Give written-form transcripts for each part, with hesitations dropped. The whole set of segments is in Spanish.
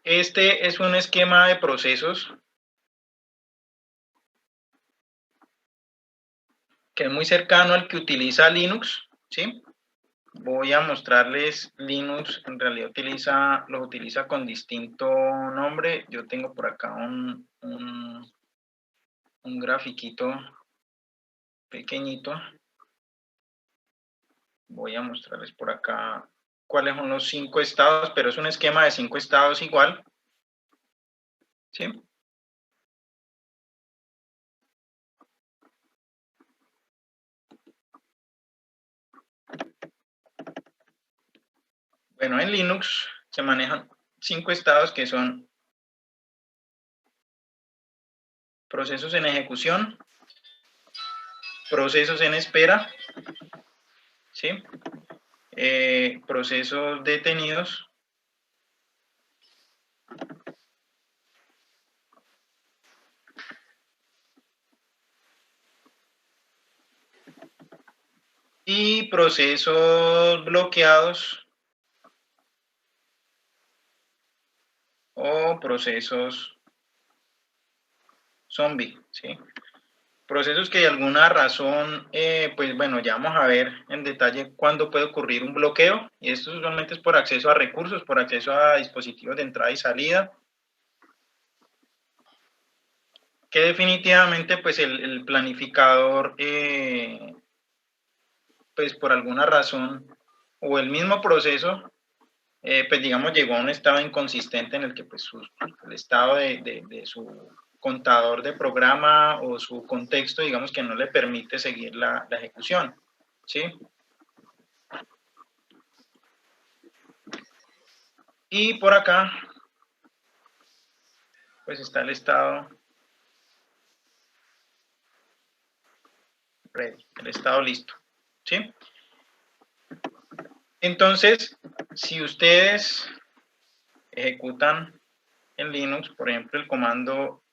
Este es un esquema de procesos que es muy cercano al que utiliza Linux, ¿sí? Voy a mostrarles Linux, en realidad los utiliza con distinto nombre. Yo tengo por acá un grafiquito pequeñito. Voy a mostrarles por acá cuáles son los 5 estados, pero es un esquema de 5 estados igual, ¿sí? Bueno, en Linux se manejan 5 estados que son procesos en ejecución, procesos en espera, ¿sí? Procesos detenidos, y procesos bloqueados o procesos zombie, ¿sí? Procesos que de alguna razón, pues bueno, ya vamos a ver en detalle cuándo puede ocurrir un bloqueo, y esto usualmente es por acceso a recursos, por acceso a dispositivos de entrada y salida, que definitivamente pues el planificador, pues por alguna razón, o el mismo proceso, pues digamos llegó a un estado inconsistente en el que pues el estado de su contador de programa o su contexto, digamos que no le permite seguir la ejecución, ¿sí? Y por acá, pues está el estado ready, el estado listo, ¿sí? Entonces, si ustedes ejecutan en Linux, por ejemplo, el comando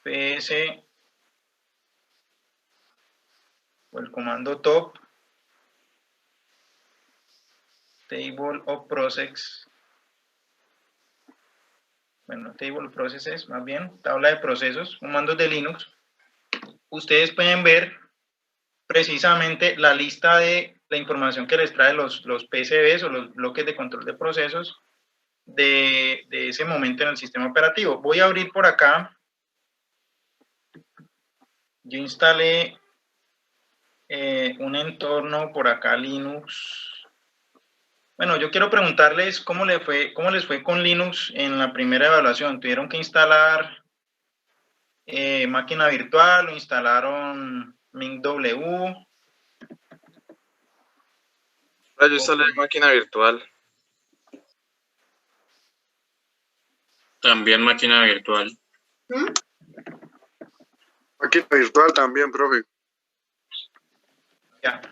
ps o el comando top, table of process, bueno, table of processes, más bien, tabla de procesos, comandos de Linux, ustedes pueden ver precisamente la lista de la información que les trae los PCBs o los bloques de control de procesos de ese momento en el sistema operativo. Voy a abrir por acá. Yo instalé un entorno por acá Linux. Bueno, yo quiero preguntarles cómo les fue con Linux en la primera evaluación. ¿Tuvieron que instalar máquina virtual o instalaron MintW? Yo instalé máquina virtual. También máquina virtual. Máquina virtual también, profe. Ya.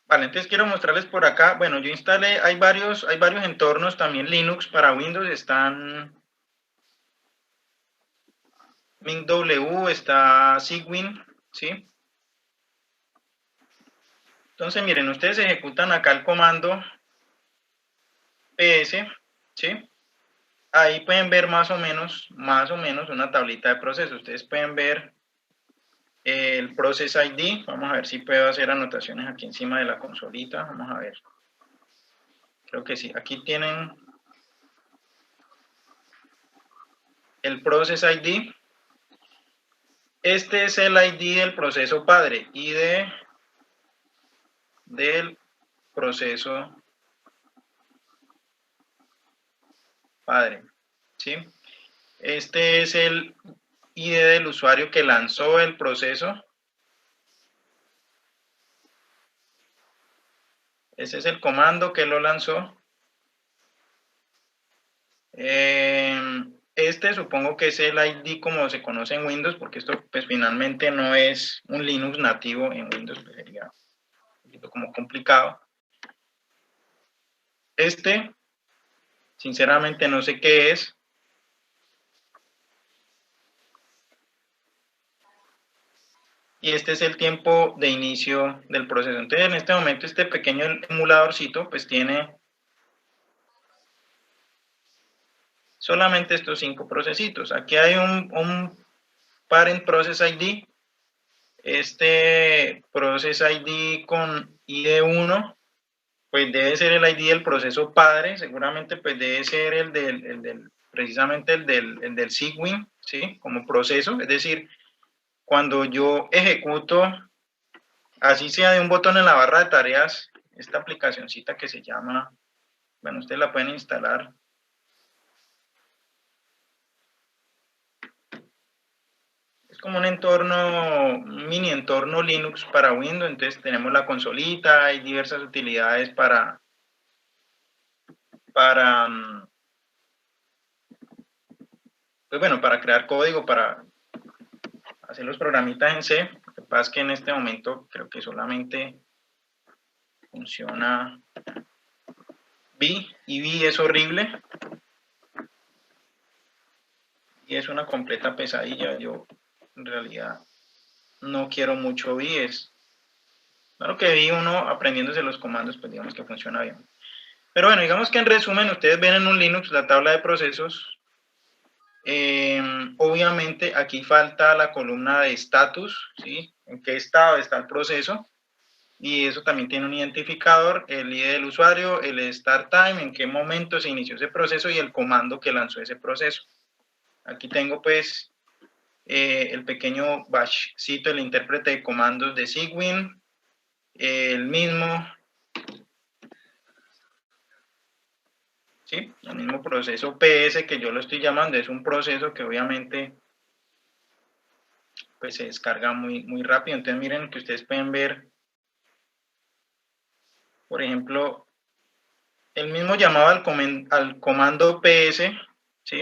Vale, entonces quiero mostrarles por acá. Bueno, yo instalé, hay varios entornos también Linux para Windows. Están MintW, está Cygwin, ¿sí? Entonces, miren, ustedes ejecutan acá el comando ps, ¿sí? Ahí pueden ver más o menos una tablita de procesos. Ustedes pueden ver el Process ID. Vamos a ver si puedo hacer anotaciones aquí encima de la consolita. Vamos a ver. Creo que sí. Aquí tienen el Process ID. Este es el ID del proceso padre. ID del proceso padre, ¿sí? Este es el ID del usuario que lanzó el proceso. Ese es el comando que lo lanzó. Este supongo que es el ID como se conoce en Windows, porque esto pues finalmente no es un Linux nativo en Windows, pues sería un poquito como complicado. Este, sinceramente no sé qué es. Y este es el tiempo de inicio del proceso. Entonces, en este momento, este pequeño emuladorcito, pues tiene solamente estos 5 procesitos. Aquí hay un parent process ID. Este process ID con ID1, pues debe ser el ID del proceso padre, seguramente pues debe ser precisamente el del Sigwin, ¿sí? Como proceso, es decir, cuando yo ejecuto, así sea de un botón en la barra de tareas, esta aplicacioncita que se llama, bueno, ustedes la pueden instalar. Es como un entorno, un mini entorno Linux para Windows, entonces tenemos la consolita, hay diversas utilidades para pues bueno, para crear código, para hacer los programitas en C. Lo que pasa es que en este momento creo que solamente funciona V, y V es horrible. Y es una completa pesadilla. Yo en realidad no quiero mucho V. Es claro que V uno aprendiéndose los comandos, pues digamos que funciona bien. Pero bueno, digamos que en resumen, ustedes ven en un Linux la tabla de procesos. Obviamente aquí falta la columna de status, ¿sí? En qué estado está el proceso. Y eso también tiene un identificador, el ID del usuario, el start time, en qué momento se inició ese proceso y el comando que lanzó ese proceso. Aquí tengo pues el pequeño bashcito, el intérprete de comandos de Sigwin, el mismo, ¿sí? El mismo proceso PS que yo lo estoy llamando, es un proceso que obviamente pues se descarga muy rápido. Entonces miren que ustedes pueden ver, por ejemplo, el mismo llamado al comando PS, ¿sí?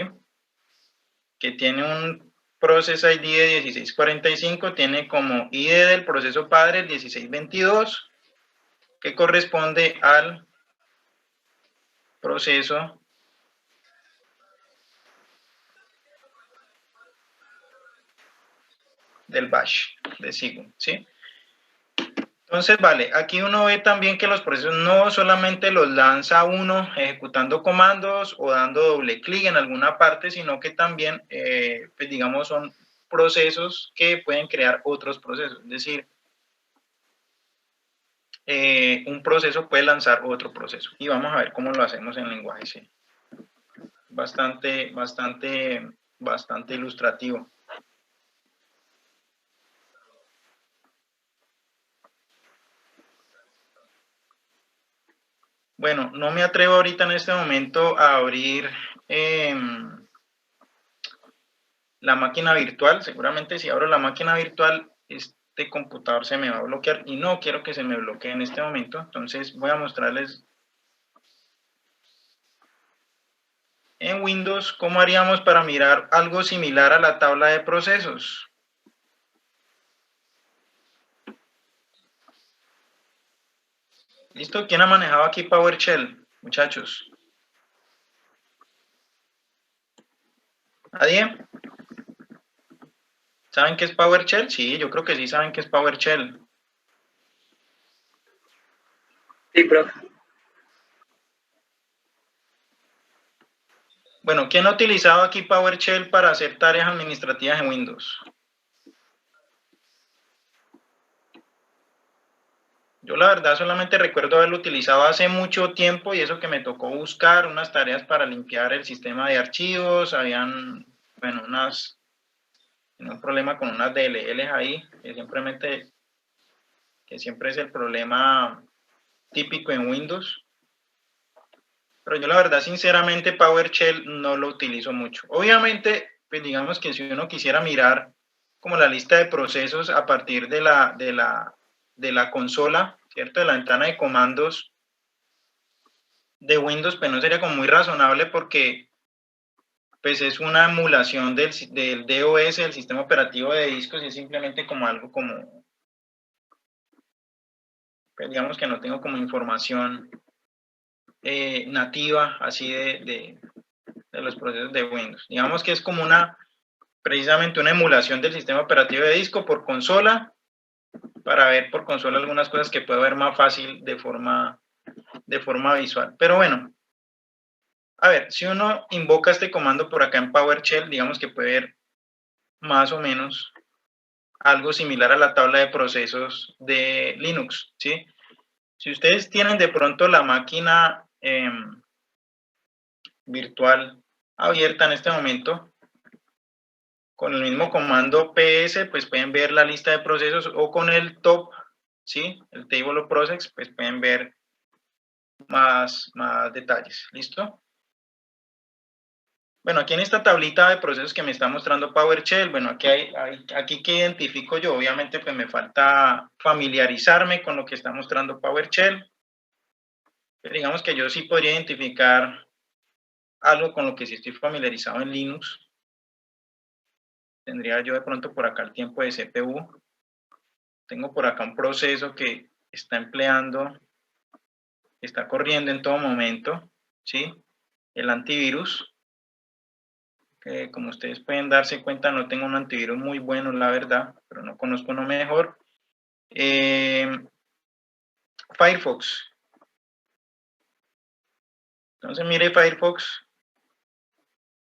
Que tiene un Process ID de 1645, tiene como ID del proceso padre el 1622, que corresponde al proceso del bash de Sigwin, ¿sí? Entonces, vale, aquí uno ve también que los procesos no solamente los lanza uno ejecutando comandos o dando doble clic en alguna parte, sino que también, pues digamos, son procesos que pueden crear otros procesos. Es decir, un proceso puede lanzar otro proceso. Y vamos a ver cómo lo hacemos en lenguaje C. Bastante ilustrativo. Bueno, no me atrevo ahorita en este momento a abrir la máquina virtual. Seguramente si abro la máquina virtual, este computador se me va a bloquear y no quiero que se me bloquee en este momento. Entonces voy a mostrarles en Windows cómo haríamos para mirar algo similar a la tabla de procesos. ¿Listo? ¿Quién ha manejado aquí PowerShell, muchachos? ¿Nadie? ¿Saben qué es PowerShell? Sí, yo creo que sí saben qué es PowerShell. Sí, profe. Bueno, ¿quién ha utilizado aquí PowerShell para hacer tareas administrativas en Windows? Yo la verdad solamente recuerdo haberlo utilizado hace mucho tiempo y eso que me tocó buscar unas tareas para limpiar el sistema de archivos, habían, bueno, un problema con unas DLLs ahí, que siempre es el problema típico en Windows. Pero yo la verdad, sinceramente, PowerShell no lo utilizo mucho. Obviamente, pues digamos que si uno quisiera mirar como la lista de procesos a partir de la consola, ¿cierto? De la ventana de comandos de Windows, pues no sería como muy razonable porque pues es una emulación del DOS, del sistema operativo de discos, y es simplemente como algo como, pues digamos que no tengo como información nativa así de los procesos de Windows. Digamos que es como precisamente una emulación del sistema operativo de disco por consola, para ver por consola algunas cosas que puedo ver más fácil de forma visual. Pero bueno, A ver, si uno invoca este comando por acá en PowerShell, digamos que puede ver más o menos algo similar a la tabla de procesos de Linux, ¿sí? Si ustedes tienen de pronto la máquina virtual abierta en este momento, con el mismo comando ps, pues pueden ver la lista de procesos, o con el top, ¿sí? El table of process, pues pueden ver más detalles. ¿Listo? Bueno, aquí en esta tablita de procesos que me está mostrando PowerShell, bueno, aquí que identifico yo, obviamente pues me falta familiarizarme con lo que está mostrando PowerShell. Pero digamos que yo sí podría identificar algo con lo que sí estoy familiarizado en Linux. Tendría yo de pronto por acá el tiempo de CPU. Tengo por acá un proceso que está empleando, está corriendo en todo momento, ¿sí? El antivirus, que como ustedes pueden darse cuenta, no tengo un antivirus muy bueno, la verdad, pero no conozco uno mejor. Firefox. Entonces, mire Firefox,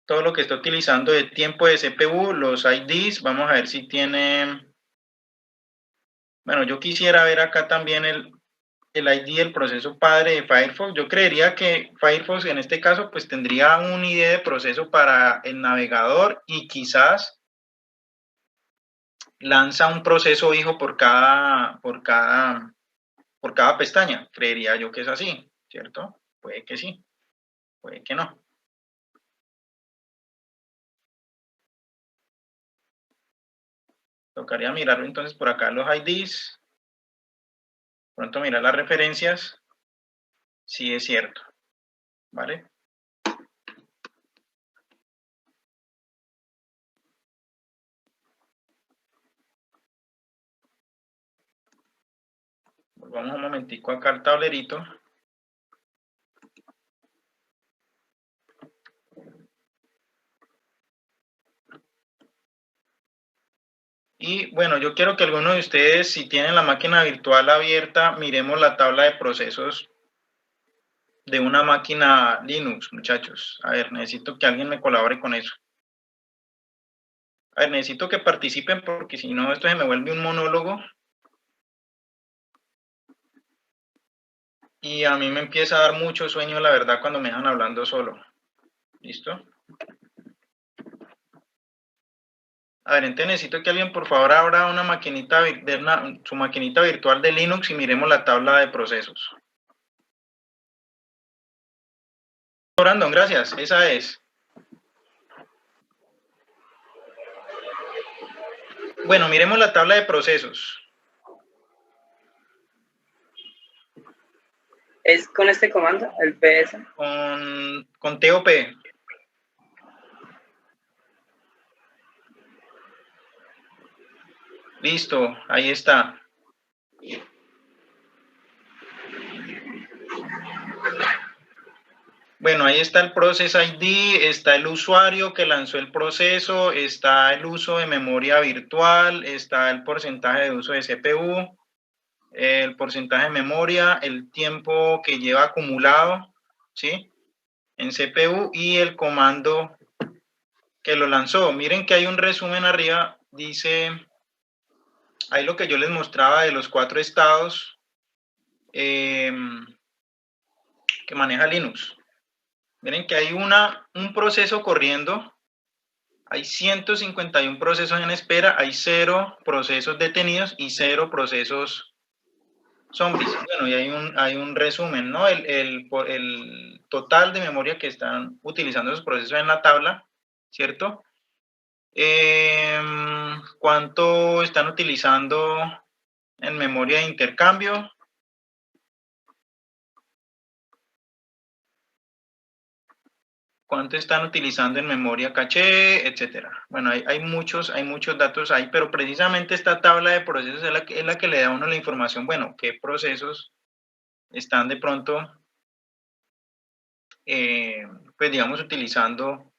todo lo que está utilizando de tiempo de CPU, los IDs, vamos a ver si tiene... Bueno, yo quisiera ver acá también el ID del proceso padre de Firefox. Yo creería que Firefox en este caso pues tendría un ID de proceso para el navegador y quizás lanza un proceso hijo por cada pestaña. Creería yo que es así, ¿cierto? Puede que sí, puede que no. Tocaría mirarlo entonces por acá los IDs. Pronto mirar las referencias. Sí es cierto, ¿vale? Volvamos un momentico acá al tablerito. Y bueno, yo quiero que alguno de ustedes, si tienen la máquina virtual abierta, miremos la tabla de procesos de una máquina Linux, muchachos. A ver, necesito que alguien me colabore con eso. A ver, necesito que participen porque si no, esto se me vuelve un monólogo. Y a mí me empieza a dar mucho sueño, la verdad, cuando me dejan hablando solo. ¿Listo? A ver, entonces necesito que alguien, por favor, abra una maquinita, su maquinita virtual de Linux y miremos la tabla de procesos. Brandon, gracias. Esa es. Bueno, miremos la tabla de procesos. ¿Es con este comando, el PS? Con TOP. Listo, ahí está. Bueno, ahí está el Process ID, está el usuario que lanzó el proceso, está el uso de memoria virtual, está el porcentaje de uso de CPU, el porcentaje de memoria, el tiempo que lleva acumulado, ¿sí? En CPU y el comando que lo lanzó. Miren que hay un resumen arriba, dice, ahí lo que yo les mostraba de los 4 estados que maneja Linux. Miren que hay un proceso corriendo, hay 151 procesos en espera, hay 0 procesos detenidos y 0 procesos zombies. Bueno, y hay un resumen, ¿no? El total de memoria que están utilizando esos procesos en la tabla, ¿cierto? ¿Cuánto están utilizando en memoria de intercambio? ¿Cuánto están utilizando en memoria caché? Etcétera. Bueno, hay muchos datos ahí, pero precisamente esta tabla de procesos es la que le da a uno la información, bueno, qué procesos están de pronto, pues digamos, utilizando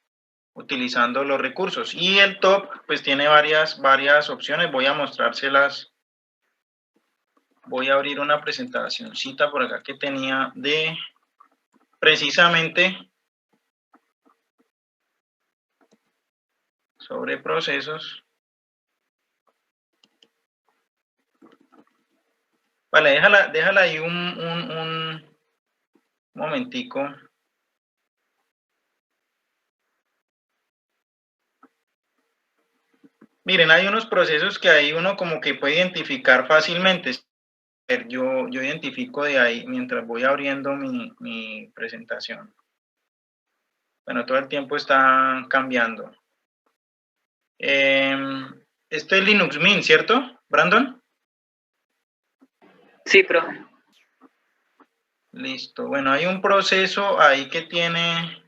los recursos. Y el top, pues tiene varias opciones, voy a mostrárselas. Voy a abrir una presentacioncita por acá que tenía de precisamente sobre procesos. Vale, déjala ahí un momentico. Miren, hay unos procesos que ahí uno como que puede identificar fácilmente. Yo identifico de ahí mientras voy abriendo mi presentación. Bueno, todo el tiempo está cambiando. Este es Linux Mint, ¿cierto, Brandon? Sí, profe. Listo. Bueno, hay un proceso ahí que tiene...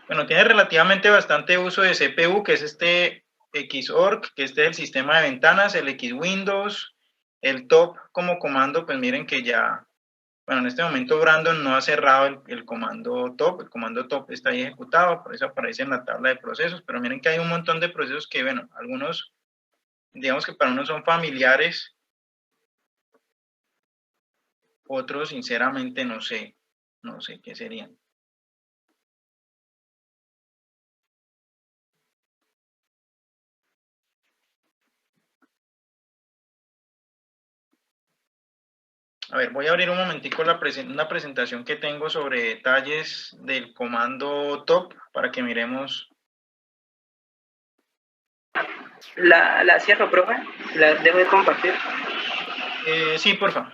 Bueno, tiene relativamente bastante uso de CPU, que es este Xorg, que este es el sistema de ventanas, el Xwindows, el top como comando, pues miren que ya... Bueno, en este momento Brandon no ha cerrado el comando top está ahí ejecutado, por eso aparece en la tabla de procesos, pero miren que hay un montón de procesos que, bueno, algunos, digamos que para unos son familiares, otros sinceramente no sé qué serían. A ver, voy a abrir un momentico una presentación que tengo sobre detalles del comando top para que miremos. ¿La cierro, profe? ¿La dejo de compartir? Sí, por favor.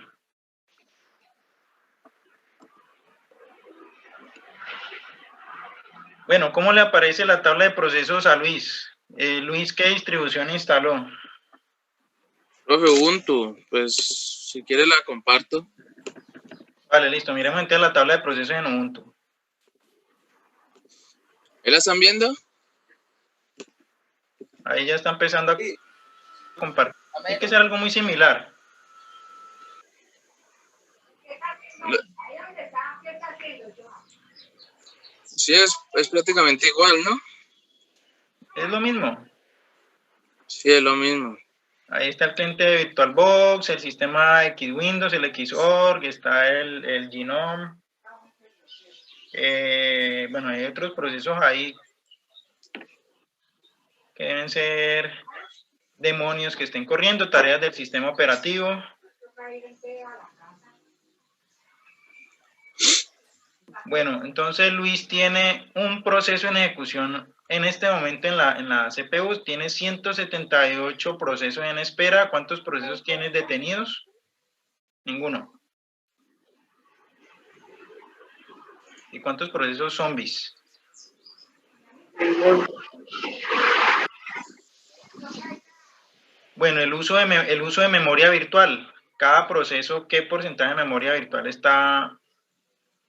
Bueno, ¿cómo le aparece la tabla de procesos a Luis? Luis, ¿qué distribución instaló? Profe, Ubuntu, pues si quiere la comparto. Vale, listo. Miremos entonces la tabla de procesos en Ubuntu. ¿Ahí la están viendo? Ahí ya está empezando a compartir. Tiene que ser algo muy similar. Sí, es prácticamente igual, ¿no? Es lo mismo. Sí, es lo mismo. Ahí está el cliente de VirtualBox, el sistema Xwindows, el Xorg, está el Genome. Bueno, hay otros procesos ahí que deben ser demonios que estén corriendo, tareas del sistema operativo. Bueno, entonces Luis tiene un proceso en ejecución en este momento en la CPU, tiene 178 procesos en espera. ¿Cuántos procesos tienes detenidos? Ninguno. ¿Y cuántos procesos zombies? Bueno, el uso de memoria virtual. Cada proceso, ¿qué porcentaje de memoria virtual está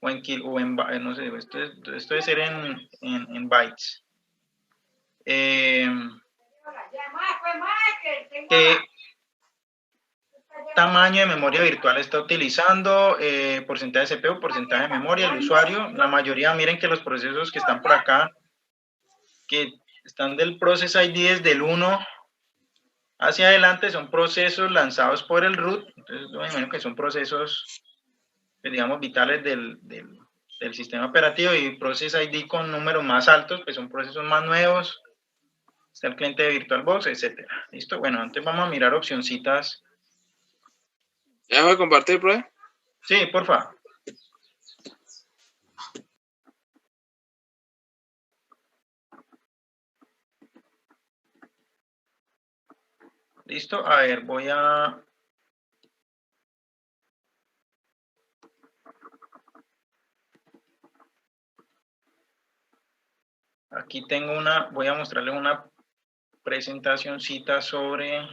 o en no sé, esto debe ser en bytes? ¿Qué tamaño de memoria virtual está utilizando? Porcentaje de CPU, porcentaje de memoria, el usuario. La mayoría, miren que los procesos que están por acá, que están del Process ID desde el 1 hacia adelante, son procesos lanzados por el root. Entonces, yo me imagino que son procesos, digamos, vitales del sistema operativo, y Process ID con números más altos, pues son procesos más nuevos. Está el cliente de VirtualBox, etcétera. ¿Listo? Bueno, antes vamos a mirar opcioncitas. ¿Ya voy a compartir, profe? Sí, por favor. Listo, a ver, voy a... Aquí tengo voy a mostrarles una presentacioncita sobre...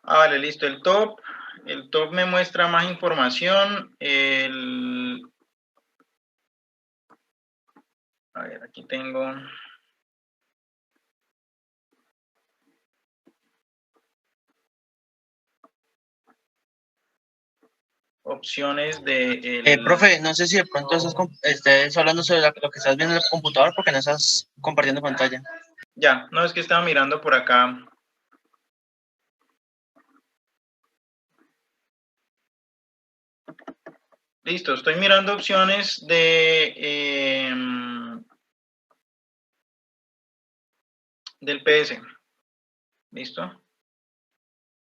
vale, listo, el top me muestra más información. A ver, aquí tengo... opciones de profe, no sé si de pronto estés hablando sobre lo que estás viendo en el computador porque no estás compartiendo pantalla. Ya, no, es que estaba mirando por acá. Listo, estoy mirando opciones del PS. ¿Listo?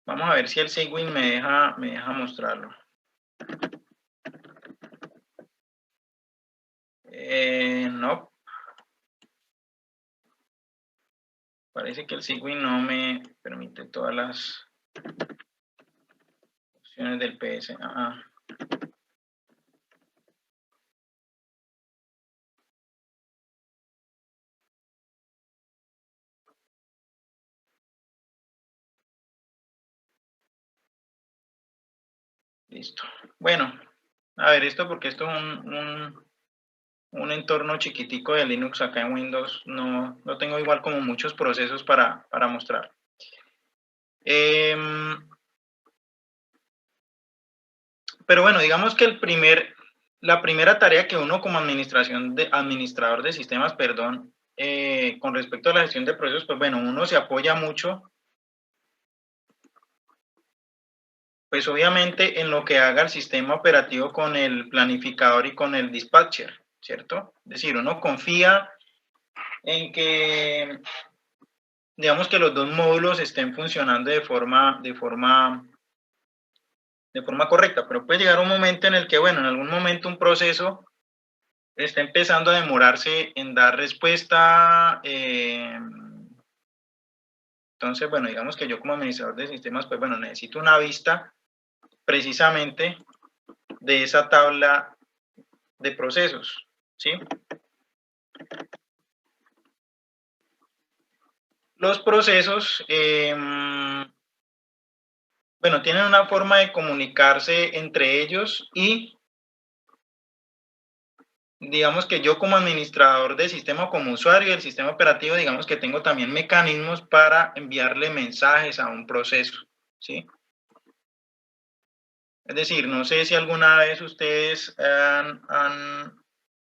Vamos a ver si el Cygwin me deja mostrarlo. No. Parece que el Cygwin no me permite todas las opciones del PS. Listo. Bueno, a ver, esto porque esto es un entorno chiquitico de Linux acá en Windows. No tengo igual como muchos procesos para mostrar. Pero bueno, digamos que la primera tarea que uno como administrador de sistemas, con respecto a la gestión de procesos, pues bueno, uno se apoya mucho, pues obviamente en lo que haga el sistema operativo con el planificador y con el dispatcher, ¿cierto? Es decir, uno confía en que, digamos que los dos módulos estén funcionando de forma correcta, pero puede llegar un momento en el que, bueno, en algún momento un proceso está empezando a demorarse en dar respuesta. Entonces, bueno, digamos que yo como administrador de sistemas, pues bueno, necesito una vista precisamente de esa tabla de procesos, ¿sí? Los procesos, bueno, tienen una forma de comunicarse entre ellos y digamos que yo como administrador de sistema, como usuario del sistema operativo, digamos que tengo también mecanismos para enviarle mensajes a un proceso, ¿sí? Es decir, no sé si alguna vez ustedes han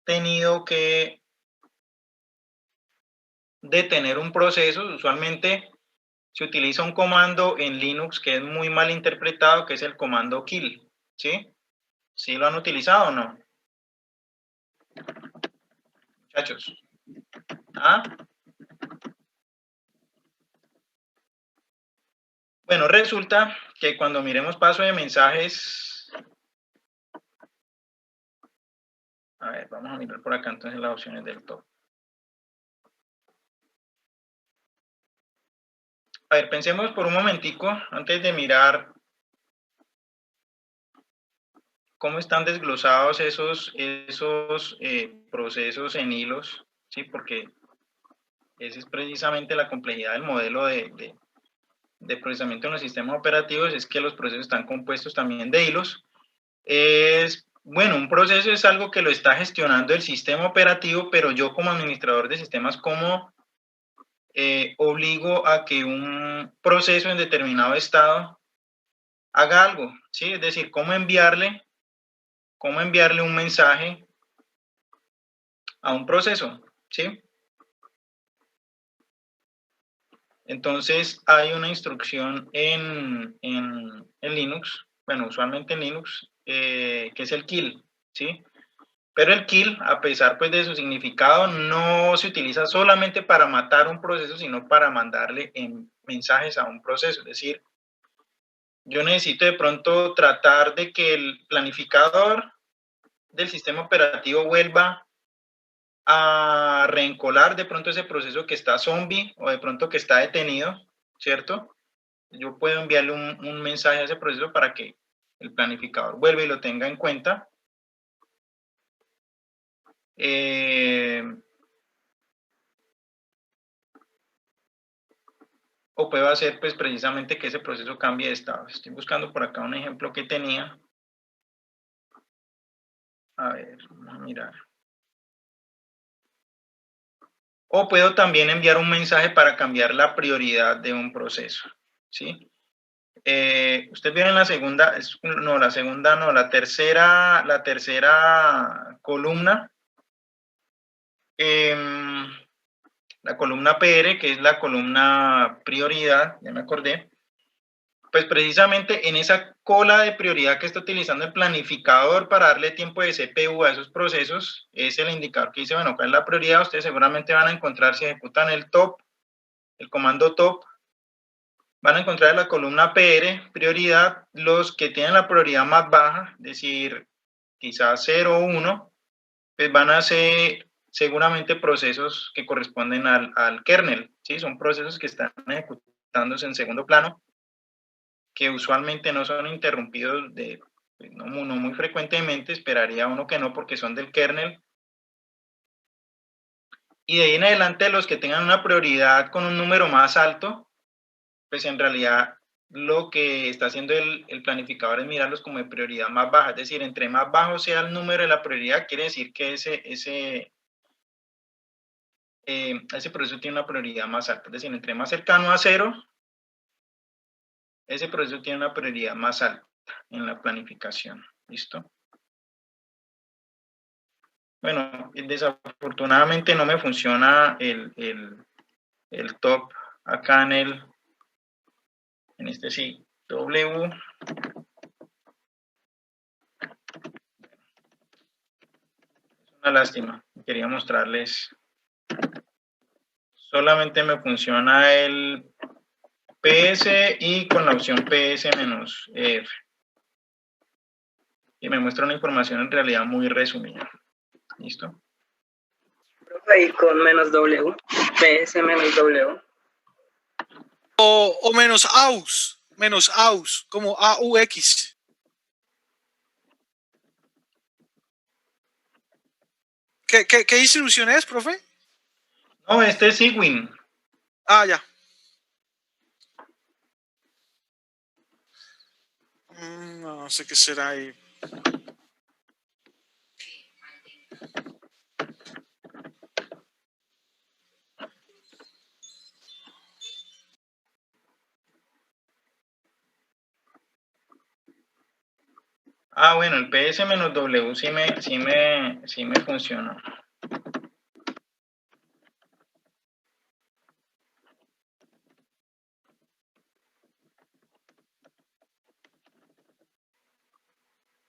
tenido que detener un proceso. Usualmente se utiliza un comando en Linux que es muy mal interpretado, que es el comando kill, ¿sí? ¿Sí lo han utilizado o no? Muchachos. ¿Ah? Bueno, resulta que cuando miremos paso de mensajes, a ver, vamos a mirar por acá entonces las opciones del top. A ver, pensemos por un momentico, antes de mirar cómo están desglosados esos procesos en hilos, ¿sí? Porque esa es precisamente la complejidad del modelo de procesamiento en los sistemas operativos, es que los procesos están compuestos también de hilos. Bueno, un proceso es algo que lo está gestionando el sistema operativo, pero yo como administrador de sistemas, ¿cómo obligo a que un proceso en determinado estado haga algo? ¿Sí? Es decir, ¿cómo enviarle un mensaje a un proceso? ¿Sí? Entonces, hay una instrucción en Linux, bueno, usualmente en Linux, que es el kill, ¿sí? Pero el kill, a pesar pues, de su significado, no se utiliza solamente para matar un proceso, sino para mandarle mensajes a un proceso. Es decir, yo necesito de pronto tratar de que el planificador del sistema operativo vuelva a reencolar de pronto ese proceso que está zombie o de pronto que está detenido, ¿cierto? Yo puedo enviarle un mensaje a ese proceso para que el planificador vuelva y lo tenga en cuenta. O puedo hacer pues precisamente que ese proceso cambie de estado. Estoy buscando por acá un ejemplo que tenía. A ver, vamos a mirar. O puedo también enviar un mensaje para cambiar la prioridad de un proceso, ¿sí? Usted viene en la segunda, la tercera columna, la columna PR, que es la columna prioridad, ya me acordé. Pues precisamente en esa cola de prioridad que está utilizando el planificador para darle tiempo de CPU a esos procesos, es el indicador que dice, bueno, ¿cuál es la prioridad? Ustedes seguramente van a encontrar, si ejecutan el top, el comando top, van a encontrar en la columna PR, prioridad, los que tienen la prioridad más baja, es decir, quizás 0 o 1, pues van a ser seguramente procesos que corresponden al kernel, ¿sí? Son procesos que están ejecutándose en segundo plano, que usualmente no son interrumpidos no muy frecuentemente, esperaría uno que no porque son del kernel. Y de ahí en adelante los que tengan una prioridad con un número más alto, pues en realidad lo que está haciendo el planificador es mirarlos como de prioridad más baja, es decir, entre más bajo sea el número de la prioridad, quiere decir que ese proceso tiene una prioridad más alta, es decir, entre más cercano a 0, ese proceso tiene una prioridad más alta en la planificación. ¿Listo? Bueno, desafortunadamente no me funciona el top acá en este sí, W. Es una lástima, quería mostrarles. Solamente me funciona el PS y con la opción PS-F. Y me muestra una información en realidad muy resumida. ¿Listo? Y con -W, PS-W. O menos AUX, como AUX. ¿Qué distribución es, profe? No, este es Cygwin. Ah, ya. No sé qué será ahí. Ah, bueno, el PS-W sí me funciona.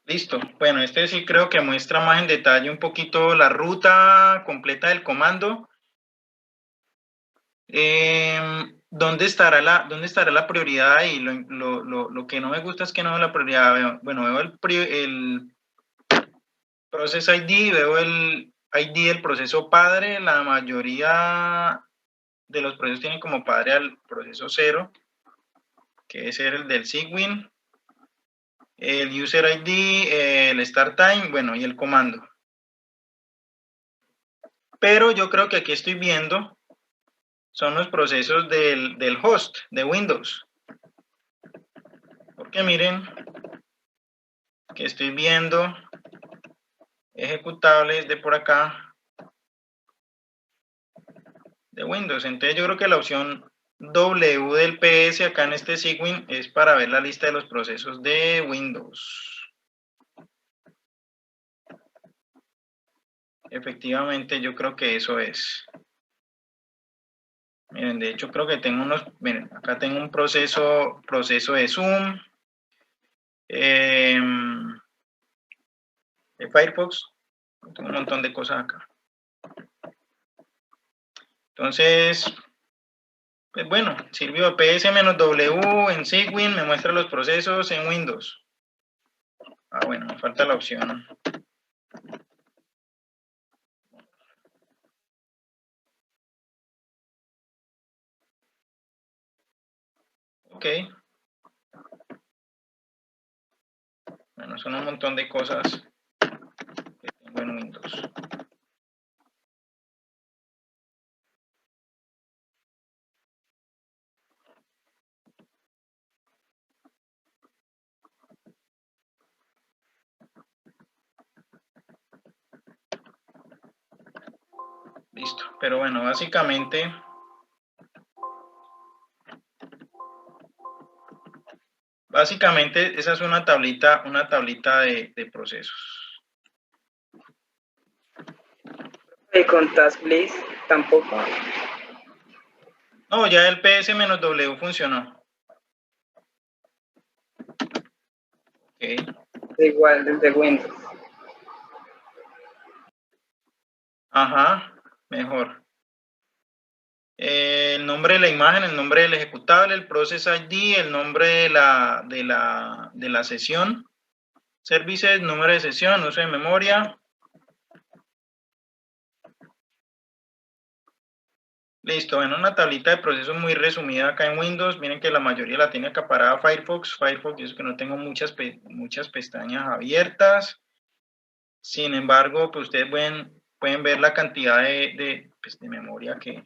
Listo. Bueno, este sí creo que muestra más en detalle un poquito la ruta completa del comando. ¿Dónde estará la prioridad ahí? Lo que no me gusta es que no veo la prioridad. Bueno, veo el Process ID, veo el ID del proceso padre. La mayoría de los procesos tienen como padre al proceso 0, que debe ser el del Cygwin. El User ID, el Start Time, bueno, y el comando. Pero yo creo que aquí estoy viendo son los procesos del host de Windows. Porque miren que estoy viendo ejecutables de por acá de Windows. Entonces yo creo que la opción W del PS acá en este Cygwin es para ver la lista de los procesos de Windows. Efectivamente yo creo que eso es. Miren, de hecho creo que tengo miren, acá tengo un proceso de Zoom, de Firefox, tengo un montón de cosas acá. Entonces, pues bueno, sirvió PS-W en Cygwin, me muestra los procesos en Windows. Ah, bueno, me falta la opción. Ok. Bueno, son un montón de cosas que tengo en Windows. Listo. Pero bueno, básicamente Básicamente, esa es una tablita de procesos. Y con task list tampoco. No, ya el PS-W funcionó. Ok. Igual desde Windows. Ajá, mejor. El nombre de la imagen, el nombre del ejecutable, el process ID, el nombre de la sesión, services, número de sesión, uso de memoria. Listo, bueno, una tablita de procesos muy resumida acá en Windows. Miren que la mayoría la tiene acaparada Firefox. Firefox es que no tengo muchas pestañas abiertas. Sin embargo, pues ustedes pueden ver la cantidad pues, de memoria que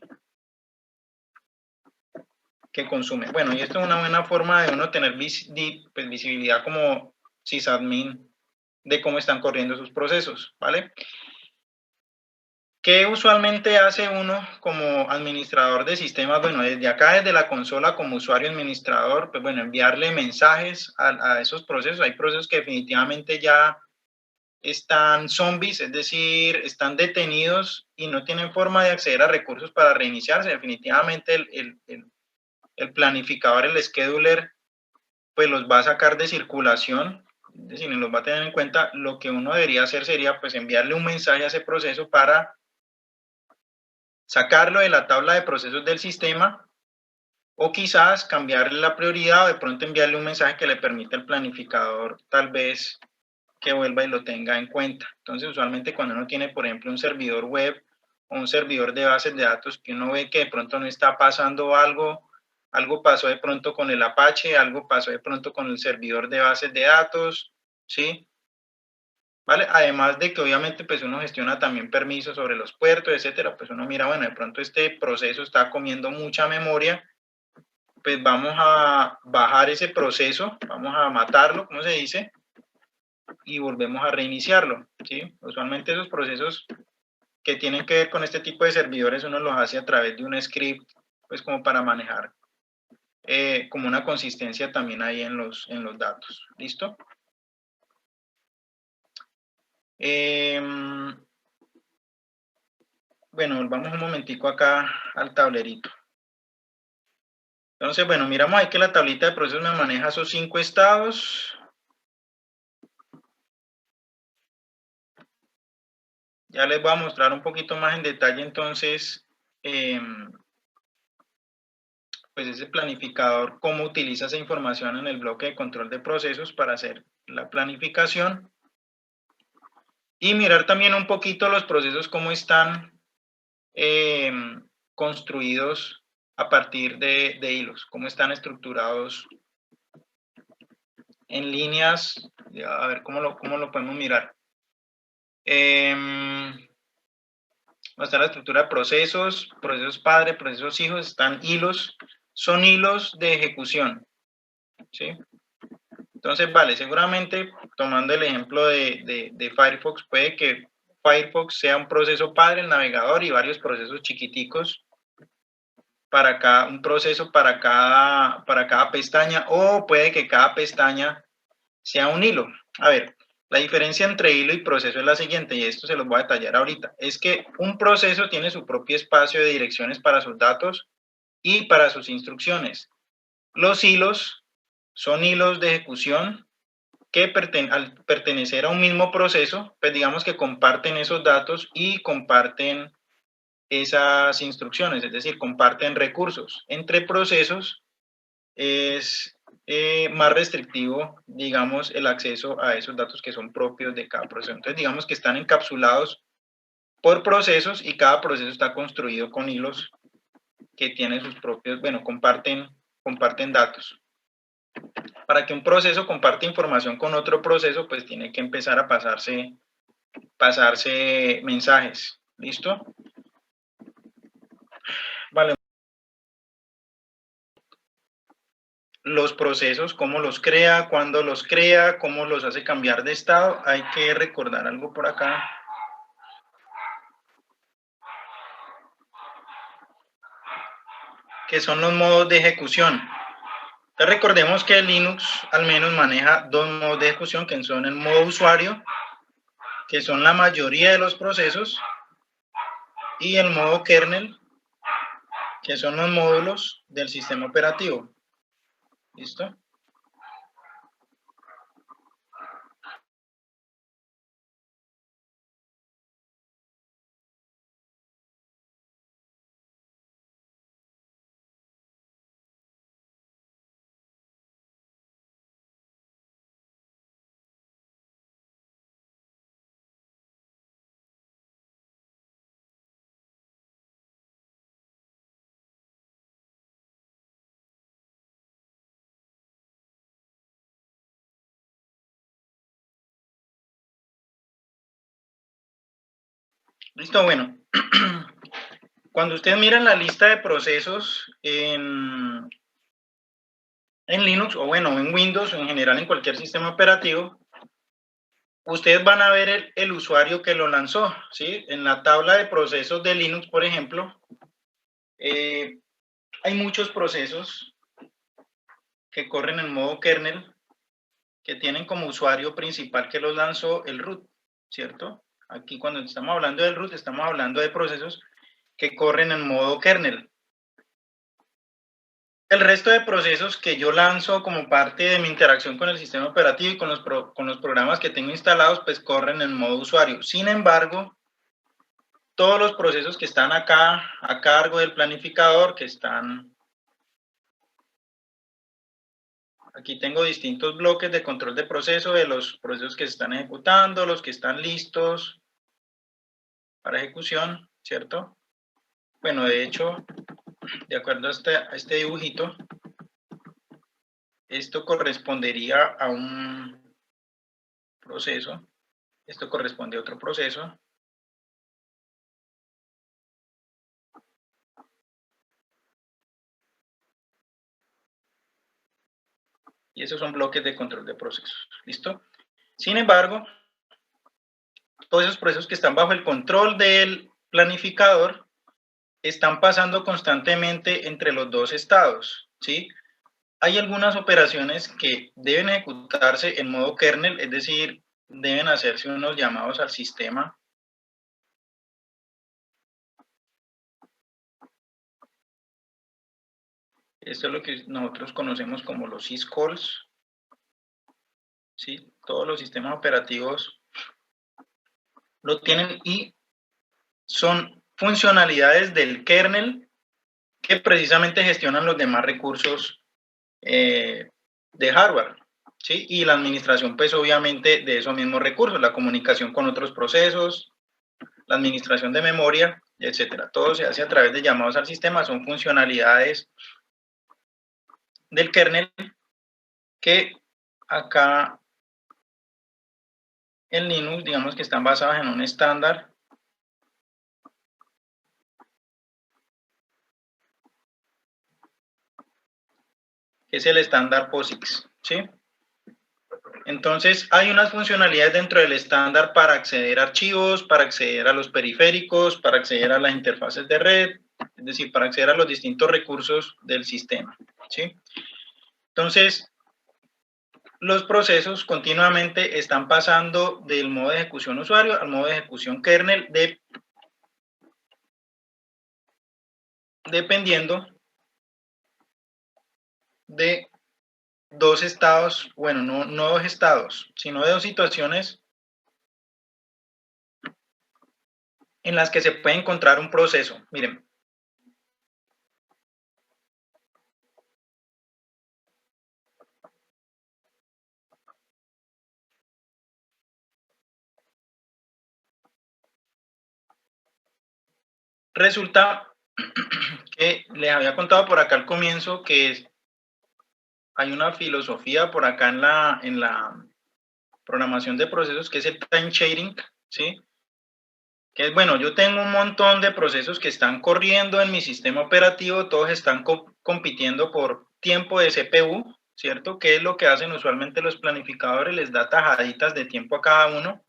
consume. Bueno, y esto es una buena forma de uno tener pues, visibilidad como sysadmin de cómo están corriendo sus procesos, ¿vale? ¿Qué usualmente hace uno como administrador de sistemas? Bueno, desde acá, desde la consola como usuario administrador, pues bueno, enviarle mensajes a esos procesos. Hay procesos que definitivamente ya están zombies, es decir, están detenidos y no tienen forma de acceder a recursos para reiniciarse. Definitivamente el planificador, el scheduler, pues los va a sacar de circulación, es decir, los va a tener en cuenta. Lo que uno debería hacer sería pues enviarle un mensaje a ese proceso para sacarlo de la tabla de procesos del sistema, o quizás cambiarle la prioridad o de pronto enviarle un mensaje que le permita al planificador tal vez que vuelva y lo tenga en cuenta. Entonces, usualmente cuando uno tiene, por ejemplo, un servidor web o un servidor de bases de datos que uno ve que de pronto no está pasando algo pasó de pronto con el Apache, algo pasó de pronto con el servidor de bases de datos, ¿sí? ¿Vale? Además de que obviamente pues uno gestiona también permisos sobre los puertos, etcétera, pues uno mira, bueno, de pronto este proceso está comiendo mucha memoria, pues vamos a bajar ese proceso, vamos a matarlo, ¿cómo se dice? Y volvemos a reiniciarlo, ¿sí? Usualmente esos procesos que tienen que ver con este tipo de servidores uno los hace a través de un script, pues como para manejar como una consistencia también ahí en los datos, ¿listo? Bueno, volvamos un momentico acá al tablerito. Entonces, bueno, miramos ahí que la tablita de procesos me maneja esos 5 estados. Ya les voy a mostrar un poquito más en detalle entonces, pues ese planificador, cómo utiliza esa información en el bloque de control de procesos para hacer la planificación. Y mirar también un poquito los procesos, cómo están construidos a partir de hilos, cómo están estructurados en líneas, a ver cómo lo podemos mirar. Está la estructura de procesos, procesos padre, procesos hijos, están hilos, son hilos de ejecución, ¿sí? Entonces, vale, seguramente tomando el ejemplo de Firefox, puede que Firefox sea un proceso padre, el navegador, y varios procesos chiquiticos para cada, un proceso para cada pestaña, o puede que cada pestaña sea un hilo. A ver, la diferencia entre hilo y proceso es la siguiente, y esto se los voy a detallar ahorita. Es que un proceso tiene su propio espacio de direcciones para sus datos y para sus instrucciones. Los hilos son hilos de ejecución que al pertenecer a un mismo proceso, pues digamos que comparten esos datos y comparten esas instrucciones, es decir, comparten recursos. Entre procesos es más restrictivo, digamos, el acceso a esos datos que son propios de cada proceso. Entonces, digamos que están encapsulados por procesos y cada proceso está construido con hilos que tienen sus propios, bueno, comparten datos. Para que un proceso comparte información con otro proceso, pues tiene que empezar a pasarse mensajes. ¿Listo? Vale. Los procesos, cómo los crea, cuándo los crea, cómo los hace cambiar de estado. Hay que recordar algo por acá. Que son los modos de ejecución. Entonces recordemos que Linux al menos maneja dos modos de ejecución, que son el modo usuario, que son la mayoría de los procesos, y el modo kernel, que son los módulos del sistema operativo. ¿Listo? Listo, bueno. Cuando ustedes miran la lista de procesos en Linux, o bueno, en Windows, o en general en cualquier sistema operativo, ustedes van a ver el usuario que lo lanzó, ¿sí? En la tabla de procesos de Linux, por ejemplo, hay muchos procesos que corren en modo kernel, que tienen como usuario principal que los lanzó el root, ¿cierto? Aquí cuando estamos hablando del root, estamos hablando de procesos que corren en modo kernel. El resto de procesos que yo lanzo como parte de mi interacción con el sistema operativo y con los programas que tengo instalados, pues corren en modo usuario. Sin embargo, todos los procesos que están acá a cargo del planificador, que están... Aquí tengo distintos bloques de control de proceso de los procesos que se están ejecutando, los que están listos para ejecución, ¿cierto? Bueno, de hecho, de acuerdo a este dibujito, esto correspondería a un proceso, esto corresponde a otro proceso, y esos son bloques de control de procesos, ¿listo? Sin embargo, todos esos procesos que están bajo el control del planificador están pasando constantemente entre los dos estados, ¿sí? Hay algunas operaciones que deben ejecutarse en modo kernel, es decir, deben hacerse unos llamados al sistema. Esto es lo que nosotros conocemos como los syscalls, ¿sí? Todos los sistemas operativos lo tienen y son funcionalidades del kernel que precisamente gestionan los demás recursos de hardware, ¿sí? Y la administración, pues obviamente, de esos mismos recursos, la comunicación con otros procesos, la administración de memoria, etcétera. Todo se hace a través de llamados al sistema, son funcionalidades del kernel que acá en Linux, digamos que están basadas en un estándar que es el estándar POSIX, ¿sí? Entonces, hay unas funcionalidades dentro del estándar para acceder a archivos, para acceder a los periféricos, para acceder a las interfaces de red, es decir, para acceder a los distintos recursos del sistema, ¿sí? Entonces, los procesos continuamente están pasando del modo de ejecución usuario al modo de ejecución kernel dependiendo de dos estados, bueno, no dos estados, sino de dos situaciones en las que se puede encontrar un proceso. Miren. Resulta que les había contado por acá al comienzo que hay una filosofía por acá en la programación de procesos que es el time sharing, ¿sí? Que es, bueno, yo tengo un montón de procesos que están corriendo en mi sistema operativo, todos están compitiendo por tiempo de CPU, ¿cierto? ¿Qué es lo que hacen usualmente los planificadores? Les da tajaditas de tiempo a cada uno.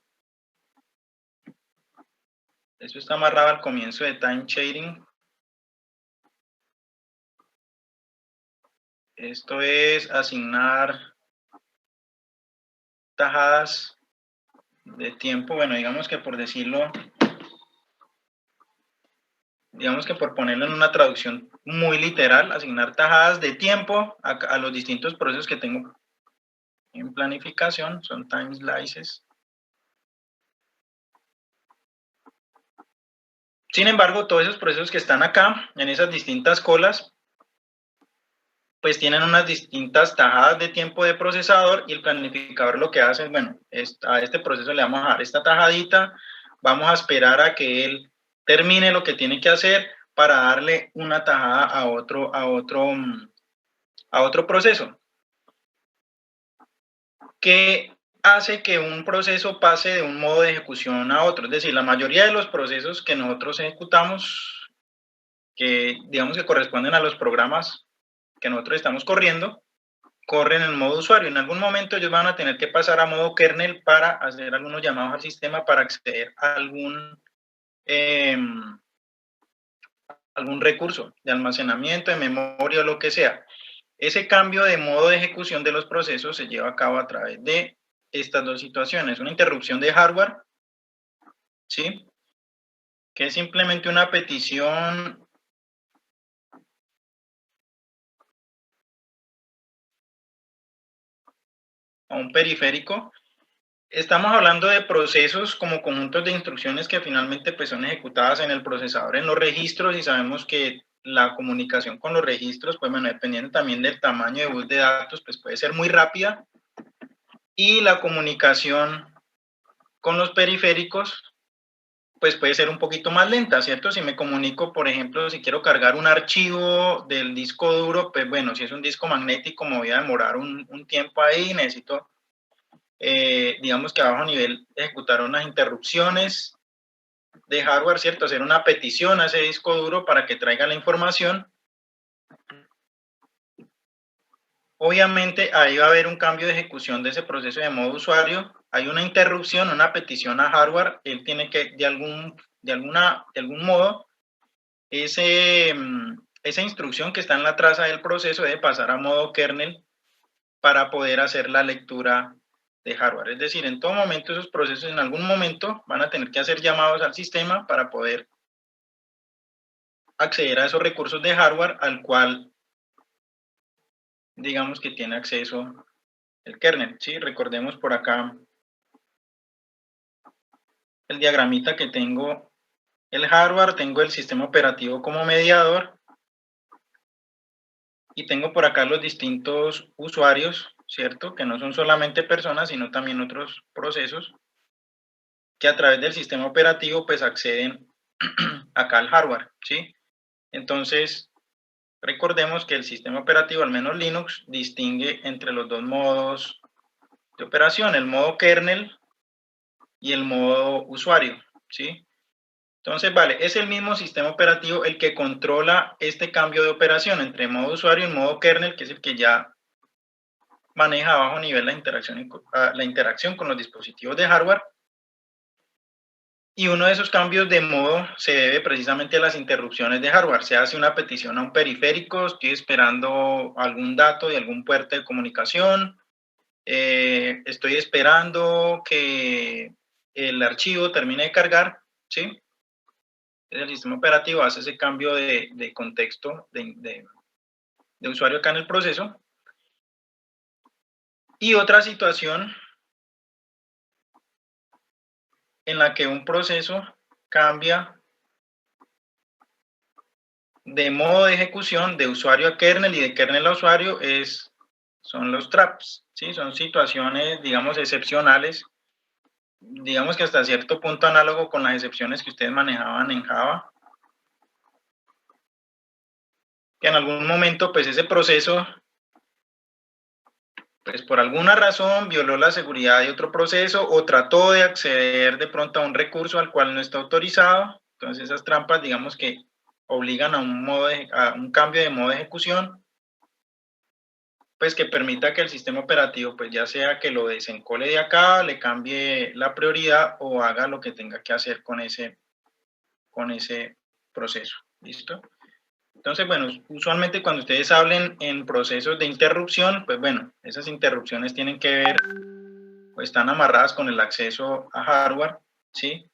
Eso está amarrado al comienzo de time sharing. Esto es asignar tajadas de tiempo. Bueno, digamos que por decirlo, digamos que por ponerlo en una traducción muy literal, asignar tajadas de tiempo a los distintos procesos que tengo en planificación, son time slices. Sin embargo, todos esos procesos que están acá, en esas distintas colas, pues tienen unas distintas tajadas de tiempo de procesador, y el planificador lo que hace es, bueno, a este proceso le vamos a dar esta tajadita, vamos a esperar a que él termine lo que tiene que hacer para darle una tajada a otro proceso. ¿Qué hace que un proceso pase de un modo de ejecución a otro? Es decir, la mayoría de los procesos que nosotros ejecutamos, que digamos que corresponden a los programas que nosotros estamos corriendo, corren en modo usuario. En algún momento ellos van a tener que pasar a modo kernel para hacer algunos llamados al sistema para acceder a algún recurso de almacenamiento, de memoria o lo que sea. Ese cambio de modo de ejecución de los procesos se lleva a cabo a través de estas dos situaciones. Una interrupción de hardware, ¿sí? Que es simplemente una petición a un periférico. Estamos hablando de procesos como conjuntos de instrucciones que finalmente pues son ejecutadas en el procesador, en los registros, y sabemos que la comunicación con los registros, pues bueno, dependiendo también del tamaño de bus de datos, pues puede ser muy rápida, y la comunicación con los periféricos pues puede ser un poquito más lenta, ¿cierto? Si me comunico, por ejemplo, si quiero cargar un archivo del disco duro, pues bueno, si es un disco magnético me voy a demorar un tiempo ahí, necesito digamos que a bajo nivel ejecutar unas interrupciones de hardware, ¿cierto? Hacer una petición a ese disco duro para que traiga la información. Obviamente ahí va a haber un cambio de ejecución de ese proceso de modo usuario. Hay una interrupción, una petición a hardware. Él tiene que, de algún modo, esa instrucción que está en la traza del proceso debe pasar a modo kernel para poder hacer la lectura de hardware. Es decir, en todo momento esos procesos en algún momento van a tener que hacer llamados al sistema para poder acceder a esos recursos de hardware al cual digamos que tiene acceso el kernel, ¿sí? Recordemos por acá el diagramita que tengo el hardware, tengo el sistema operativo como mediador y tengo por acá los distintos usuarios, ¿cierto? Que no son solamente personas, sino también otros procesos que a través del sistema operativo pues acceden acá al hardware, ¿sí? Entonces, recordemos que el sistema operativo, al menos Linux, distingue entre los dos modos de operación, el modo kernel y el modo usuario, ¿sí? Entonces, vale, es el mismo sistema operativo el que controla este cambio de operación entre modo usuario y modo kernel, que es el que ya maneja a bajo nivel la interacción con los dispositivos de hardware. Y uno de esos cambios de modo se debe precisamente a las interrupciones de hardware. Se hace una petición a un periférico, estoy esperando algún dato de algún puerto de comunicación, estoy esperando que el archivo termine de cargar, ¿sí? El sistema operativo hace ese cambio de contexto de usuario acá en el proceso. Y otra situación en la que un proceso cambia de modo de ejecución de usuario a kernel y de kernel a usuario son los traps, ¿sí? Son situaciones, digamos, excepcionales, digamos que hasta cierto punto análogo con las excepciones que ustedes manejaban en Java, que en algún momento, pues ese proceso, pues por alguna razón violó la seguridad de otro proceso o trató de acceder de pronto a un recurso al cual no está autorizado. Entonces esas trampas, digamos que obligan a un cambio de modo de ejecución, pues que permita que el sistema operativo, pues ya sea que lo desencole de acá, le cambie la prioridad o haga lo que tenga que hacer con ese proceso. ¿Listo? Entonces, bueno, usualmente cuando ustedes hablen en procesos de interrupción, pues bueno, esas interrupciones tienen que ver, pues están amarradas con el acceso a hardware, ¿sí?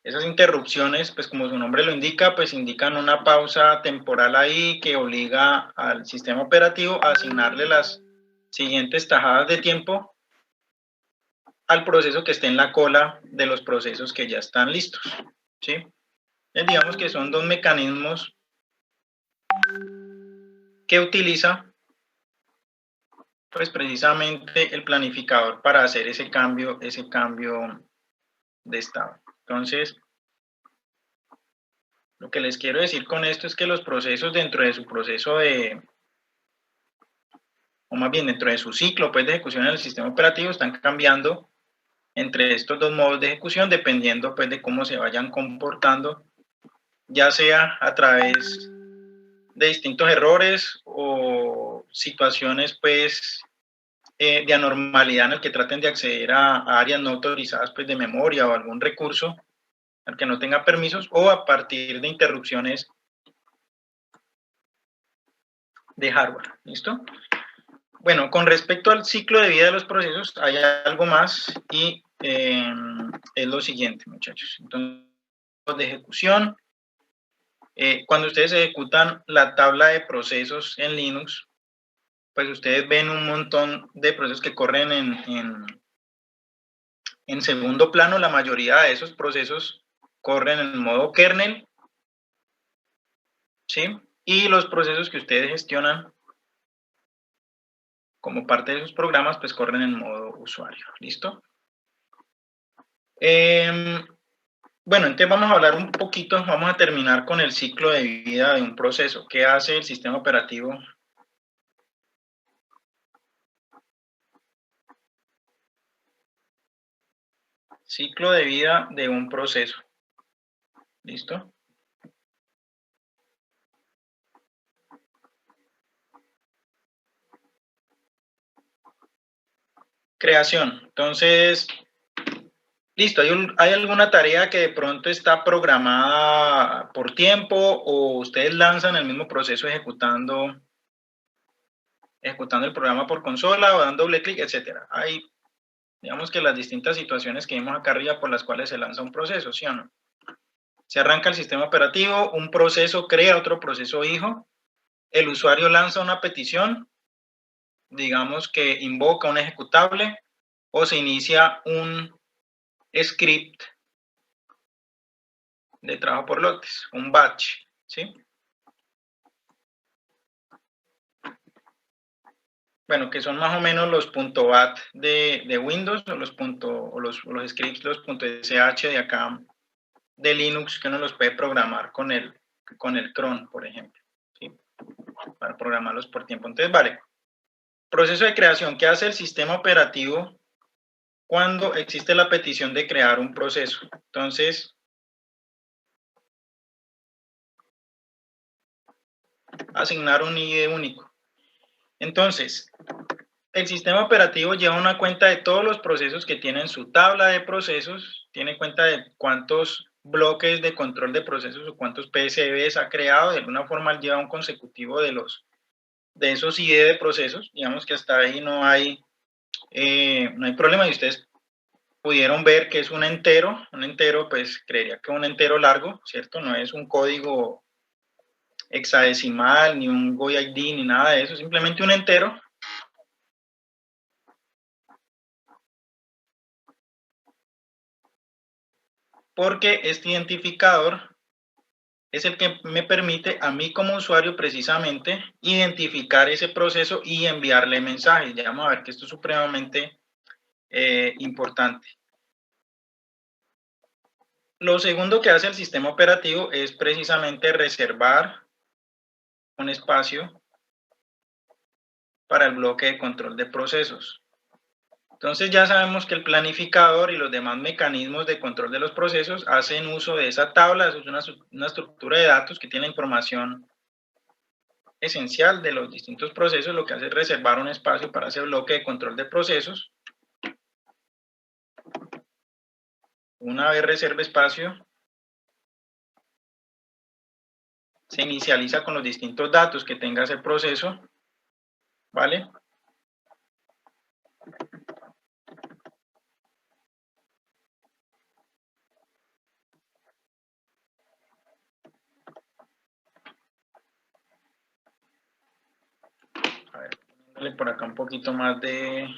Esas interrupciones, pues como su nombre lo indica, pues indican una pausa temporal ahí que obliga al sistema operativo a asignarle las siguientes tajadas de tiempo al proceso que esté en la cola de los procesos que ya están listos, ¿sí? Entonces, digamos que son dos mecanismos que utiliza pues precisamente el planificador para hacer ese cambio de estado. Entonces, lo que les quiero decir con esto es que los procesos dentro de su proceso o más bien dentro de su ciclo pues, de ejecución en el sistema operativo están cambiando entre estos dos modos de ejecución dependiendo pues de cómo se vayan comportando, ya sea a través de distintos errores o situaciones pues de anormalidad en el que traten de acceder a áreas no autorizadas pues, de memoria o algún recurso al que no tenga permisos o a partir de interrupciones de hardware. ¿Listo? Bueno, con respecto al ciclo de vida de los procesos, hay algo más y es lo siguiente, muchachos. Entonces, de ejecución, cuando ustedes ejecutan la tabla de procesos en Linux, pues ustedes ven un montón de procesos que corren en segundo plano. La mayoría de esos procesos corren en modo kernel, ¿sí? Y los procesos que ustedes gestionan como parte de sus programas, pues corren en modo usuario. ¿Listo? Bueno, entonces vamos a hablar un poquito, vamos a terminar con el ciclo de vida de un proceso. ¿Qué hace el sistema operativo? Ciclo de vida de un proceso. ¿Listo? Creación. Entonces, listo, ¿hay alguna tarea que de pronto está programada por tiempo o ustedes lanzan el mismo proceso ejecutando el programa por consola o dando doble clic, etcétera? Hay, digamos que las distintas situaciones que vimos acá arriba por las cuales se lanza un proceso, ¿sí o no? Se arranca el sistema operativo, un proceso crea otro proceso hijo, el usuario lanza una petición, digamos que invoca un ejecutable o se inicia un script de trabajo por lotes, un batch, ¿sí? Bueno, que son más o menos los .bat de Windows o los scripts, los .sh de acá de Linux que uno los puede programar con el cron, por ejemplo, ¿sí? Para programarlos por tiempo. Entonces, vale. Proceso de creación. ¿Qué hace el sistema operativo cuando existe la petición de crear un proceso? Entonces, asignar un ID único. Entonces, el sistema operativo lleva una cuenta de todos los procesos que tienen su tabla de procesos, tiene cuenta de cuántos bloques de control de procesos o cuántos PSBs ha creado, de alguna forma lleva un consecutivo de esos ID de procesos, digamos que hasta ahí no hay problema y ustedes pudieron ver que es un entero pues creería que un entero largo, ¿cierto? No es un código hexadecimal, ni un GOI ID, ni nada de eso, simplemente un entero. Porque este identificador es el que me permite a mí como usuario precisamente identificar ese proceso y enviarle mensajes. Ya vamos a ver que esto es supremamente importante. Lo segundo que hace el sistema operativo es precisamente reservar un espacio para el bloque de control de procesos. Entonces ya sabemos que el planificador y los demás mecanismos de control de los procesos hacen uso de esa tabla, eso es una estructura de datos que tiene información esencial de los distintos procesos, lo que hace es reservar un espacio para ese bloque de control de procesos. Una vez reserve espacio, se inicializa con los distintos datos que tenga ese proceso, ¿vale? A ver, poniéndole por acá un poquito más de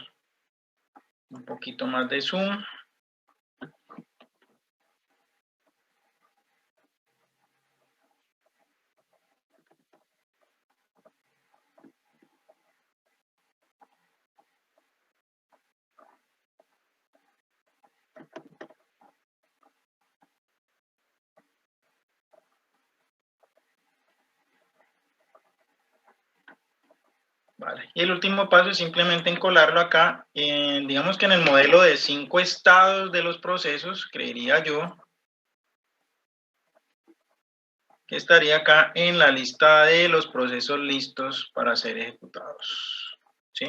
zoom. Vale. Y el último paso es simplemente encolarlo acá. Digamos que en el modelo de 5 estados de los procesos, creería yo que estaría acá en la lista de los procesos listos para ser ejecutados, ¿sí?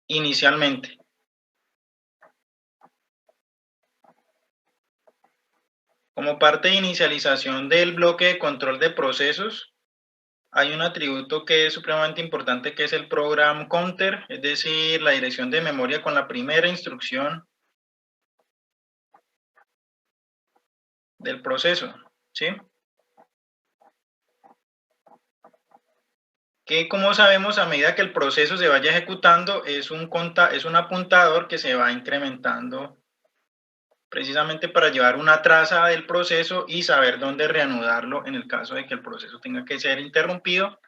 Inicialmente. Como parte de inicialización del bloque de control de procesos, hay un atributo que es supremamente importante, que es el program counter, es decir, la dirección de memoria con la primera instrucción del proceso, ¿sí? Que, como sabemos, a medida que el proceso se vaya ejecutando, es un apuntador que se va incrementando precisamente para llevar una traza del proceso y saber dónde reanudarlo en el caso de que el proceso tenga que ser interrumpido,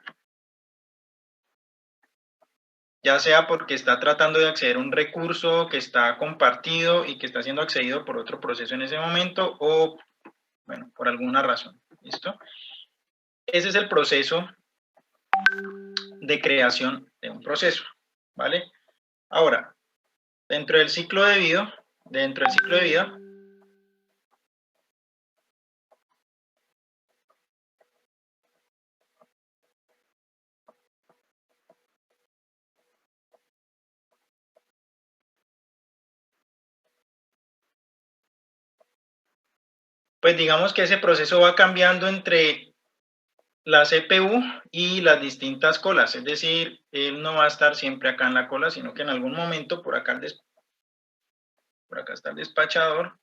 ya sea porque está tratando de acceder a un recurso que está compartido y que está siendo accedido por otro proceso en ese momento, o, bueno, por alguna razón. ¿Listo? Ese es el proceso de creación de un proceso, ¿vale? Ahora, dentro del ciclo de vida, pues digamos que ese proceso va cambiando entre la CPU y las distintas colas, es decir, él no va a estar siempre acá en la cola, sino que en algún momento por acá está el despachador,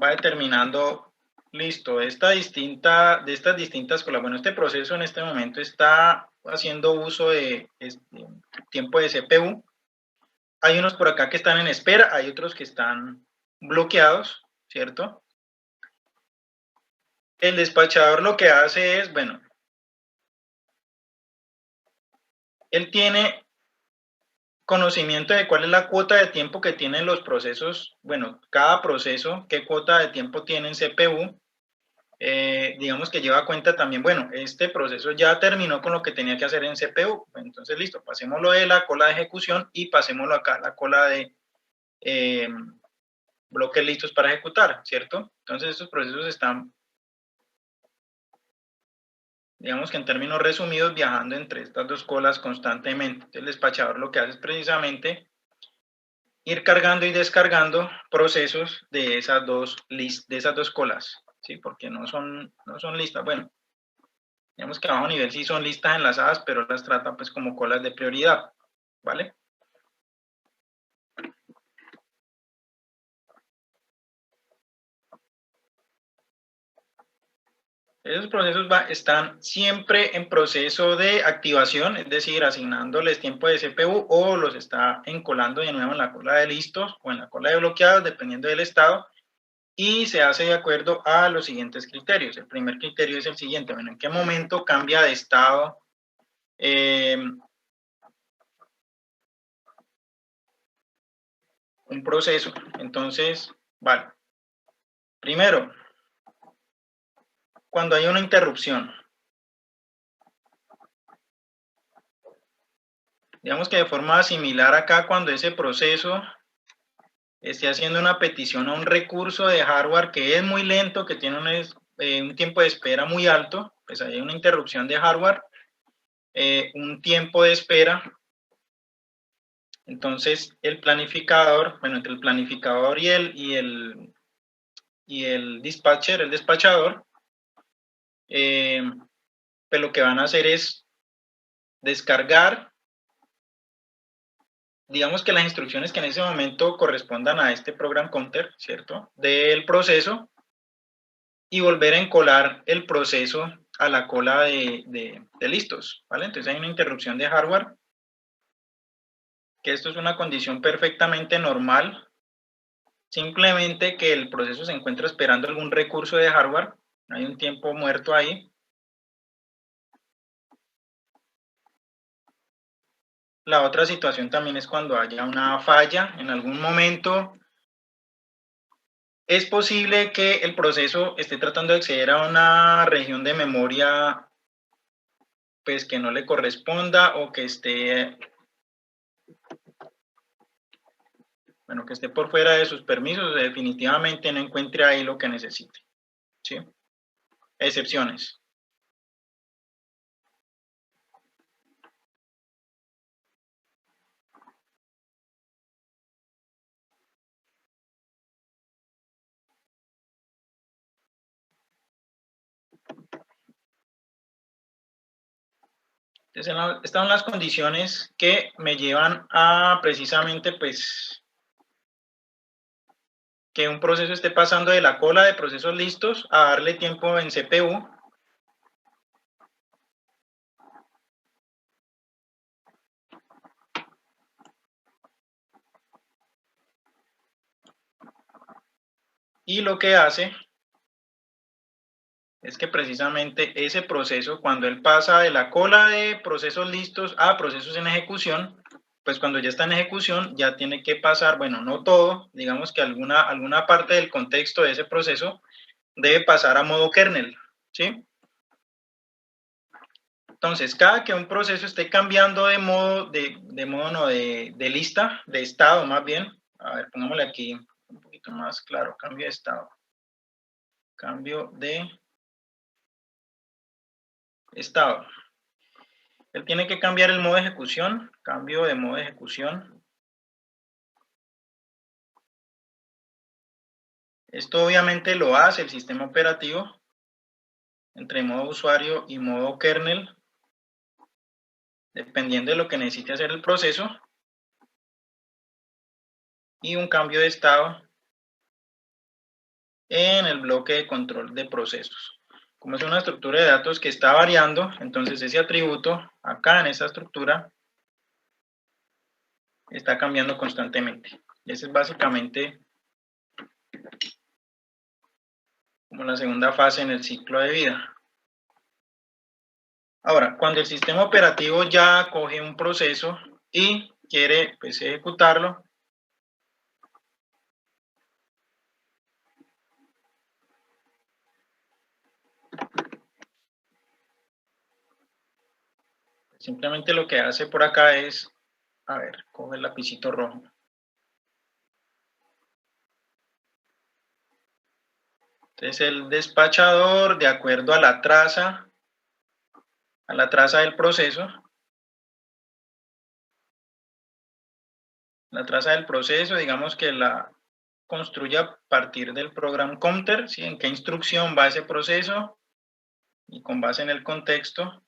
va determinando, listo, de estas distintas colas. Bueno, este proceso en este momento está haciendo uso de tiempo de CPU. Hay unos por acá que están en espera, hay otros que están bloqueados, ¿cierto? El despachador lo que hace es, bueno, él tiene conocimiento de cuál es la cuota de tiempo que tienen los procesos, bueno, cada proceso, qué cuota de tiempo tiene en CPU, digamos que lleva cuenta también, bueno, este proceso ya terminó con lo que tenía que hacer en CPU, entonces listo, pasémoslo de la cola de ejecución y pasémoslo acá a la cola de bloques listos para ejecutar, ¿cierto? Entonces estos procesos están, digamos que en términos resumidos, viajando entre estas dos colas constantemente. Entonces el despachador lo que hace es precisamente ir cargando y descargando procesos de esas dos colas, ¿sí? Porque no son listas. Bueno, digamos que a bajo nivel sí son listas enlazadas, pero las trata pues como colas de prioridad, ¿vale? Esos procesos están siempre en proceso de activación, es decir, asignándoles tiempo de CPU, o los está encolando de nuevo en la cola de listos o en la cola de bloqueados, dependiendo del estado, y se hace de acuerdo a los siguientes criterios. El primer criterio es el siguiente: bueno, ¿en qué momento cambia de estado un proceso? Entonces, vale. Primero, cuando hay una interrupción. Digamos que de forma similar acá, cuando ese proceso esté haciendo una petición a un recurso de hardware que es muy lento, que tiene un tiempo de espera muy alto, pues hay una interrupción de hardware, un tiempo de espera. Entonces el planificador, bueno, entre el planificador y y el dispatcher, el despachador, pues lo que van a hacer es descargar, digamos que las instrucciones que en ese momento correspondan a este program counter, ¿cierto? Del proceso, y volver a encolar el proceso a la cola de listos, ¿vale? Entonces hay una interrupción de hardware, que esto es una condición perfectamente normal, simplemente que el proceso se encuentra esperando algún recurso de hardware, hay un tiempo muerto ahí. La otra situación también es cuando haya una falla en algún momento. Es posible que el proceso esté tratando de acceder a una región de memoria pues que no le corresponda, o que esté, bueno, que esté por fuera de sus permisos, definitivamente no encuentre ahí lo que necesite, ¿sí? Excepciones. Entonces, estas son las condiciones que me llevan a precisamente, pues, que un proceso esté pasando de la cola de procesos listos a darle tiempo en CPU. Y lo que hace es que precisamente ese proceso, cuando él pasa de la cola de procesos listos a procesos en ejecución, pues cuando ya está en ejecución ya tiene que pasar, bueno, no todo, digamos que alguna parte del contexto de ese proceso debe pasar a modo kernel, ¿sí? Entonces, cada que un proceso esté cambiando de lista, de estado más bien, a ver, pongámosle aquí un poquito más claro, cambio de estado, cambio de estado. Él tiene que cambiar el modo de ejecución, cambio de modo de ejecución. Esto obviamente lo hace el sistema operativo entre modo usuario y modo kernel, dependiendo de lo que necesite hacer el proceso. Y un cambio de estado en el bloque de control de procesos. Como es una estructura de datos que está variando, entonces ese atributo acá en esa estructura está cambiando constantemente. Y esa es básicamente como la segunda fase en el ciclo de vida. Ahora, cuando el sistema operativo ya coge un proceso y quiere pues, ejecutarlo, simplemente lo que hace por acá es, a ver, coge el lapicito rojo. Entonces el despachador, de acuerdo a la traza del proceso, digamos que la construye a partir del program counter, ¿sí? En qué instrucción va ese proceso y con base en el contexto.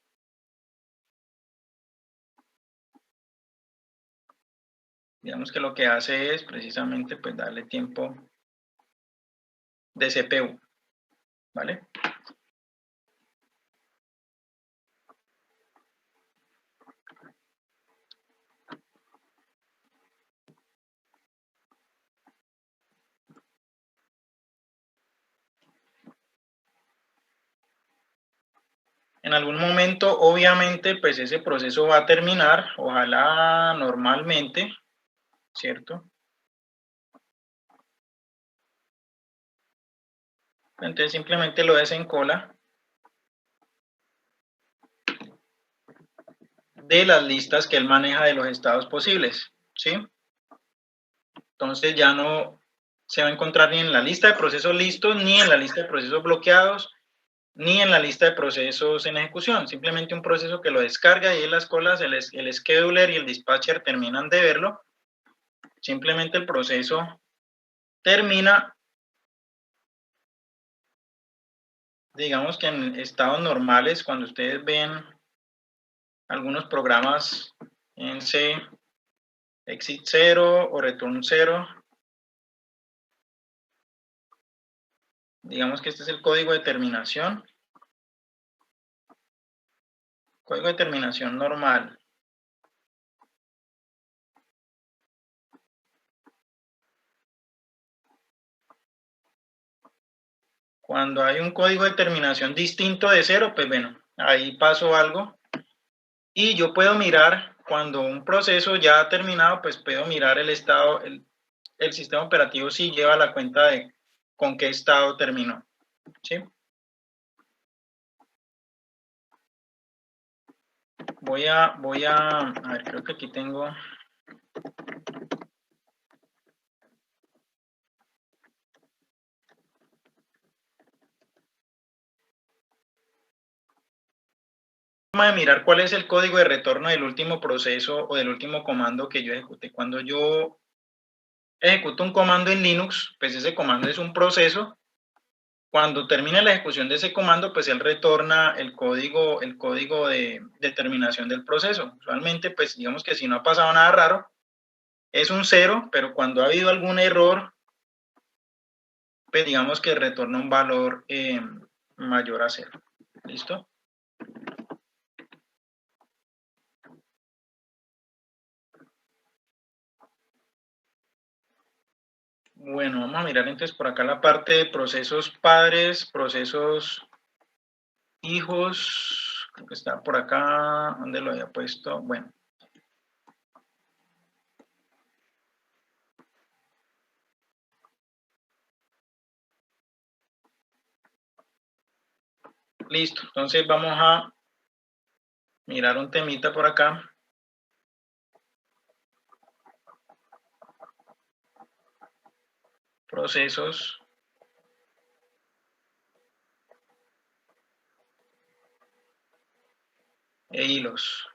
Digamos que lo que hace es precisamente pues darle tiempo de CPU, ¿vale? En algún momento, obviamente, pues ese proceso va a terminar, ojalá normalmente, ¿cierto? Entonces simplemente lo desencola de las listas que él maneja de los estados posibles, ¿sí? Entonces ya no se va a encontrar ni en la lista de procesos listos, ni en la lista de procesos bloqueados, ni en la lista de procesos en ejecución. Simplemente un proceso que lo descarga y en las colas el scheduler y el dispatcher terminan de verlo. Simplemente el proceso termina digamos que en estados normales, cuando ustedes ven algunos programas en C, exit 0 o return 0, digamos que este es el código de terminación. Código de terminación normal. Cuando hay un código de terminación distinto de 0, pues bueno, ahí pasó algo. Y yo puedo mirar, cuando un proceso ya ha terminado, pues puedo mirar el estado, el sistema operativo sí lleva la cuenta de con qué estado terminó. ¿Sí? Voy a ver, creo que aquí tengo. Forma de mirar cuál es el código de retorno del último proceso o del último comando que yo ejecuté. Cuando yo ejecuto un comando en Linux, pues ese comando es un proceso. Cuando termine la ejecución de ese comando, pues él retorna el código de terminación del proceso. Usualmente, pues digamos que si no ha pasado nada raro, es un 0, pero cuando ha habido algún error, pues digamos que retorna un valor mayor a 0. ¿Listo? Bueno, vamos a mirar entonces por acá la parte de procesos padres, procesos hijos. Creo que está por acá. ¿Dónde lo había puesto? Bueno. Listo. Entonces vamos a mirar un temita por acá. Procesos. E hilos.